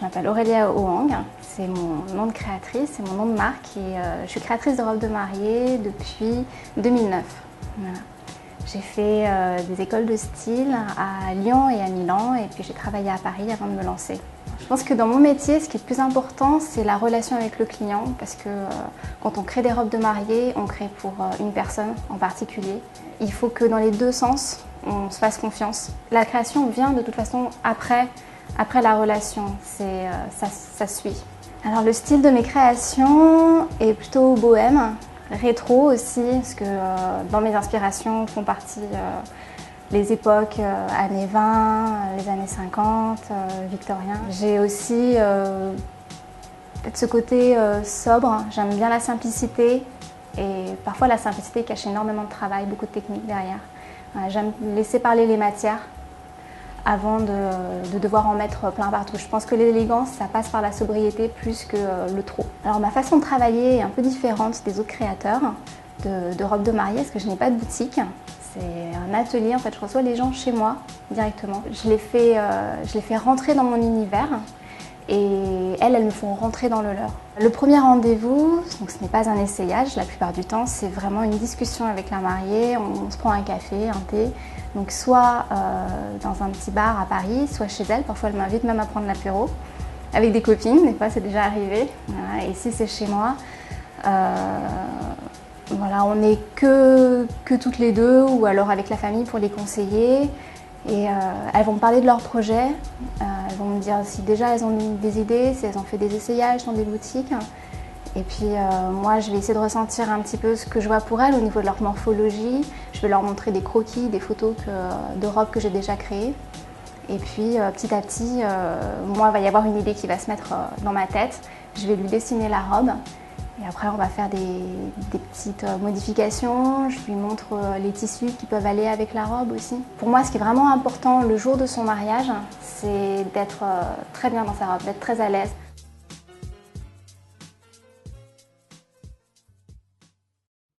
Je m'appelle Aurélia Hoang, c'est mon nom de créatrice, c'est mon nom de marque et je suis créatrice de robes de mariée depuis 2009. Voilà. J'ai fait des écoles de style à Lyon et à Milan et puis j'ai travaillé à Paris avant de me lancer. Je pense que dans mon métier, ce qui est le plus important, c'est la relation avec le client parce que quand on crée des robes de mariée, on crée pour une personne en particulier. Il faut que dans les deux sens, on se fasse confiance. La création vient de toute façon après la relation, ça suit. Alors le style de mes créations est plutôt bohème, rétro aussi, parce que dans mes inspirations font partie les époques années 20, les années 50, victorien. J'ai aussi peut-être ce côté sobre, j'aime bien la simplicité et parfois la simplicité cache énormément de travail, beaucoup de techniques derrière. J'aime laisser parler les matières avant de devoir en mettre plein partout. Je pense que l'élégance, ça passe par la sobriété plus que le trop. Alors ma façon de travailler est un peu différente des autres créateurs de robes de mariée, parce que je n'ai pas de boutique. C'est un atelier, en fait, je reçois les gens chez moi directement. Je les fais rentrer dans mon univers et elles me font rentrer dans le leur. Le premier rendez-vous, donc ce n'est pas un essayage, la plupart du temps, c'est vraiment une discussion avec la mariée, on se prend un café, un thé, donc soit dans un petit bar à Paris, soit chez elle, parfois elle m'invite même à prendre l'apéro, avec des copines, des fois c'est déjà arrivé, voilà. Et si c'est chez moi, voilà, on n'est que toutes les deux ou alors avec la famille pour les conseiller. Et elles vont me parler de leurs projets, elles vont me dire si déjà elles ont des idées, si elles ont fait des essayages dans des boutiques. Et puis moi je vais essayer de ressentir un petit peu ce que je vois pour elles au niveau de leur morphologie. Je vais leur montrer des croquis, des photos de robes que j'ai déjà créées. Et puis petit à petit, moi il va y avoir une idée qui va se mettre dans ma tête. Je vais lui dessiner la robe. Et après, on va faire des petites modifications. Je lui montre les tissus qui peuvent aller avec la robe aussi. Pour moi, ce qui est vraiment important le jour de son mariage, c'est d'être très bien dans sa robe, d'être très à l'aise.